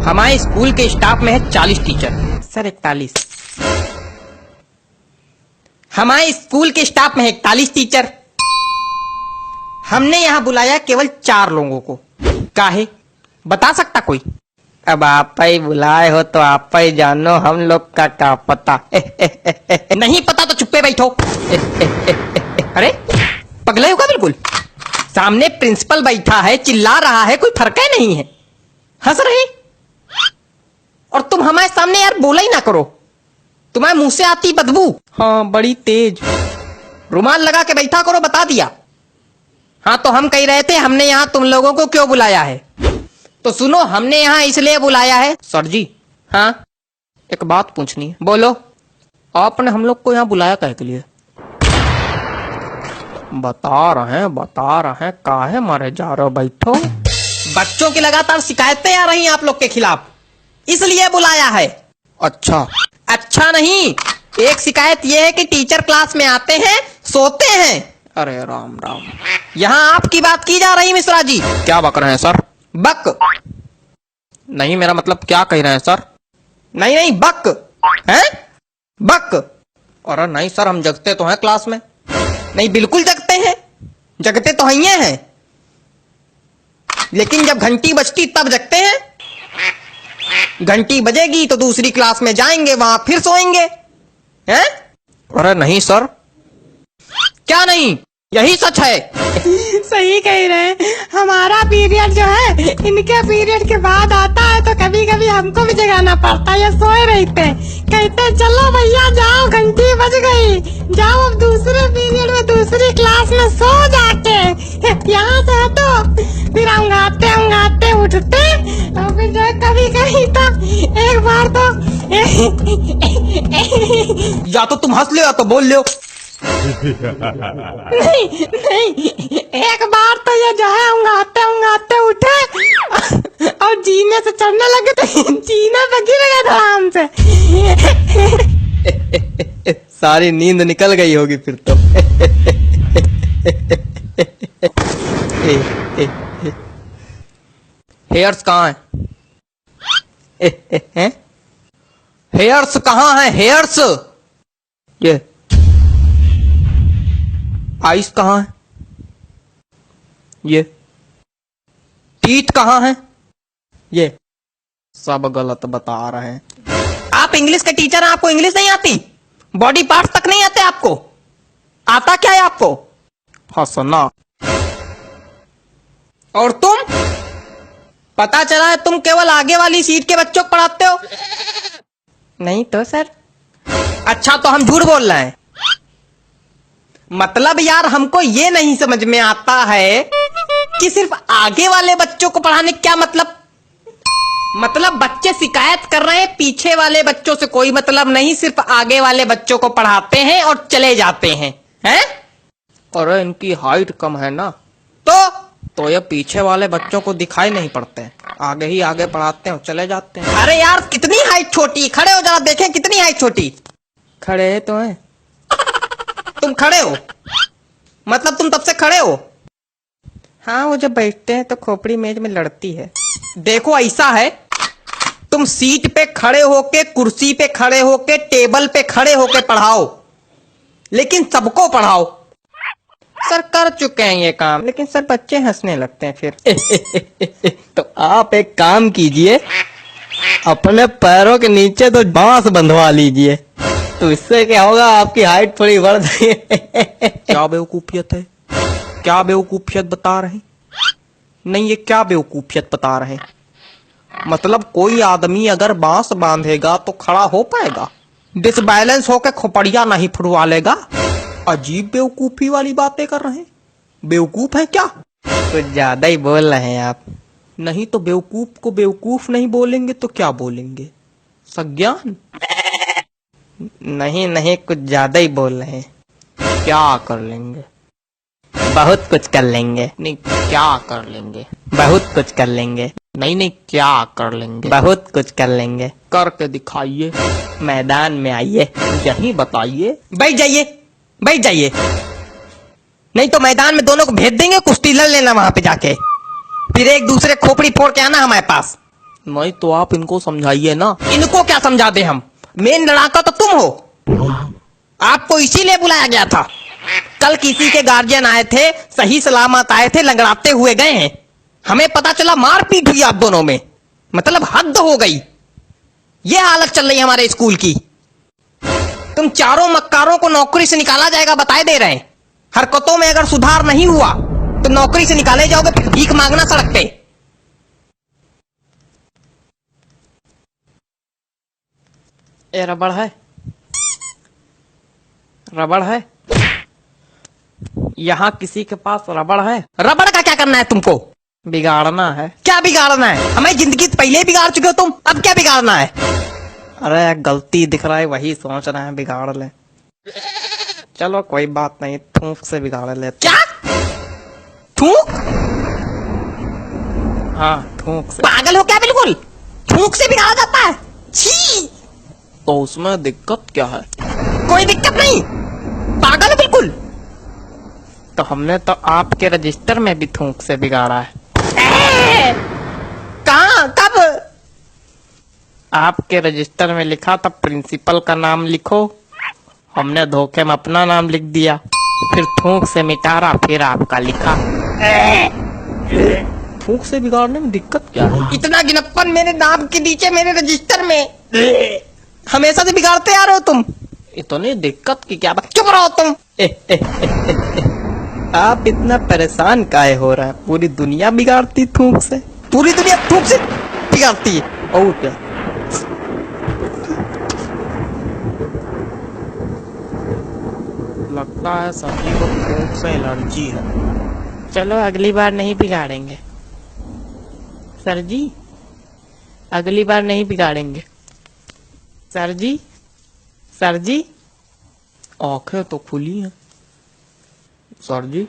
हमारे स्कूल के स्टाफ में है 40 टीचर। सर 41। हमारे स्कूल के स्टाफ में है 41 टीचर। हमने यहाँ बुलाया केवल 4 लोगों को। काहे? बता सकता कोई? अब आप ही बुलाए हो तो आप ही जानो, हम लोग का क्या पता। नहीं पता तो चुप्पे बैठो। अरे पगले होगा बिल्कुल। सामने प्रिंसिपल बैठा है, चिल्ला रहा है, कोई फर्क है नहीं है, हंस रहे। और तुम हमारे सामने यार बोला ही ना करो, तुम्हारे मुंह से आती बदबू। हाँ बड़ी तेज। रुमाल लगा के बैठा करो, बता दिया। हाँ तो हम कह रहे थे हमने यहाँ तुम लोगों को क्यों बुलाया है। तो सुनो, हमने यहाँ इसलिए बुलाया है। सर जी हाँ एक बात पूछनी है। बोलो। आपने हम लोग को यहाँ बुलाया काहे के लिए? बता रहे हैं काहे मारे जा रहे हो, बैठो। बच्चों की लगातार शिकायतें आ रही हैं आप लोग के खिलाफ, इसलिए बुलाया है। अच्छा अच्छा नहीं, एक शिकायत यह है कि टीचर क्लास में आते हैं सोते हैं। अरे राम राम, यहाँ आपकी बात की जा रही मिश्रा जी। क्या बक रहे हैं सर? बक नहीं, मेरा मतलब क्या कह रहे हैं सर? नहीं नहीं बक है, बक। अरे नहीं सर, हम जगते तो हैं क्लास में। नहीं बिल्कुल जगते हैं, जगते तो हैं, लेकिन जब घंटी बजती तब जगते हैं। घंटी बजेगी तो दूसरी क्लास में जाएंगे, वहां फिर सोएंगे हैं? अरे नहीं सर। क्या नहीं, यही सच है। सही कह रहे हैं। हमारा पीरियड जो है इनके पीरियड के बाद आता है, तो कभी कभी हमको भी जगाना पड़ता है। ये सोए रहते, कहते चलो भैया जाओ, घंटी बज गई, जाओ अब दूसरे पीरियड में दूसरी क्लास में सो जाके। यहाँ से तो फिर अंगाते उठते, और फिर जो कभी कभी तो एक बार तो या तो तुम हंस लो या तो बोल लो। नहीं, एक बार तो ये जो है उंगाते उठे और जीने से चढ़ने लगे, तो जीने पे गिर गए आराम से। सारी नींद निकल गई होगी फिर तो। हेयर्स कहाँ है? हेयर्स कहाँ है? हेयर्स ये आइस कहाँ है? ये टीथ कहाँ है? ये सब गलत बता रहे हैं। आप इंग्लिश के टीचर हैं, आपको इंग्लिश नहीं आती? बॉडी पार्ट्स तक नहीं आते आपको? आता क्या है आपको? हंसना। और तुम? पता चला है तुम केवल आगे वाली सीट के बच्चों को पढ़ाते हो। नहीं तो सर। अच्छा तो हम झूठ बोल रहे हैं? मतलब यार हमको ये नहीं समझ में आता है कि सिर्फ आगे वाले बच्चों को पढ़ाने क्या मतलब बच्चे शिकायत कर रहे हैं, पीछे वाले बच्चों से कोई मतलब नहीं, सिर्फ आगे वाले बच्चों को पढ़ाते हैं और चले जाते हैं हैं? और इनकी हाइट कम है ना, तो ये पीछे वाले बच्चों को दिखाई नहीं पड़ते हैं, आगे ही आगे पढ़ाते हैं और चले जाते हैं। अरे यार कितनी हाइट छोटी, खड़े हो जरा देखें कितनी हाइट छोटी। खड़े तो हैं तुम, खड़े हो मतलब तुम तब से खड़े हो? हाँ वो जब बैठते हैं तो खोपड़ी मेज में लड़ती है। देखो ऐसा है, तुम सीट पे खड़े होके, कुर्सी पे खड़े होके, टेबल पे खड़े होके पढ़ाओ, लेकिन सबको पढ़ाओ। सर कर चुके हैं ये काम, लेकिन सर बच्चे हंसने लगते हैं फिर। तो आप एक काम कीजिए, अपने पैरों के नीचे तो बांस बंधवा लीजिए, तो इससे क्या होगा, आपकी हाइट थोड़ी बढ़ जाएगी। क्या बेवकूफियत है, क्या बेवकूफियत बता रहे हैं? नहीं ये क्या बेवकूफियत बता रहे हैं? मतलब कोई आदमी अगर बांस बांधेगा तो खड़ा हो पाएगा, डिसबैलेंस होकर खोपड़िया नहीं फुटवा लेगा। अजीब बेवकूफी वाली बातें कर रहे हैं। बेवकूफ है क्या? कुछ ज्यादा ही बोल रहे हैं आप। नहीं तो बेवकूफ को बेवकूफ नहीं बोलेंगे तो क्या बोलेंगे? सज्ञान? नहीं कुछ ज्यादा ही बोल रहे हैं। क्या कर लेंगे? बहुत कुछ कर लेंगे। नहीं क्या कर लेंगे? बहुत कुछ कर लेंगे। नहीं क्या कर लेंगे? बहुत कुछ कर लेंगे। करके दिखाइए, मैदान में आइए, यही बताइए। बैठ जाइए, नहीं तो मैदान में दोनों को भेज देंगे, कुश्ती लड़ लेना वहां पे जाके, फिर एक दूसरे खोपड़ी फोड़ के आना हमारे पास। नहीं तो आप इनको समझाइए ना। इनको क्या समझा दे हम, मेन लड़ाका तो तुम हो। आपको इसीलिए बुलाया गया था। कल किसी के गार्जियन आए थे, सही सलामत आए थे, लंगड़ाते हुए गए हैं। हमें पता चला मारपीट हुई आप दोनों में। मतलब हद हो गई। ये हालत चल रही है हमारे स्कूल की। तुम चारों मक्कारों को नौकरी से निकाला जाएगा बताए दे रहे हैं। हरकतों में अगर सुधार नहीं हुआ तो नौकरी से निकाले जाओगे, फिर भीख मांगना सड़क पे। ये रबड़ है, रबड़ है। यहाँ किसी के पास रबड़ है? रबड़ का क्या करना है तुमको? बिगाड़ना है। क्या बिगाड़ना है? हमें जिंदगी पहले ही बिगाड़ चुके हो तुम, अब क्या बिगाड़ना है? अरे गलती दिख रहा है, वही सोच रहे हैं बिगाड़ ले। चलो कोई बात नहीं, थूक से बिगाड़ ले। क्या थूक? हाँ थूक से। पागल हो क्या बिल्कुल? थूक से बिगाड़ा जाता है? छी! तो उसमें दिक्कत क्या है? कोई दिक्कत नहीं, पागल है बिल्कुल। तो हमने तो आपके रजिस्टर में भी थूक से बिगाड़ा है। कहाँ, कब? आपके रजिस्टर में लिखा था प्रिंसिपल का नाम लिखो, हमने धोखे में अपना नाम लिख दिया, फिर थूक से मिटारा, फिर आपका लिखा। थूक से बिगाड़ने में दिक्कत क्या है? इतना गिनप्पन मेरे नाम के नीचे मेरे रजिस्टर में, हमेशा से बिगाड़ते आ रहे हो तुम। इतनी दिक्कत की क्या बात? चुप रहो तुम। आप इतना परेशान काहे हो रहा है? पूरी दुनिया बिगाड़ती थूक से, पूरी दुनिया थूक से बिगाड़ती है। और क्या? लगता है सभी को थूक से एलर्जी है। चलो अगली बार नहीं बिगाड़ेंगे सर जी, अगली बार नहीं बिगाड़ेंगे सर जी। सर जी, आंखें तो खुली हैं सर जी।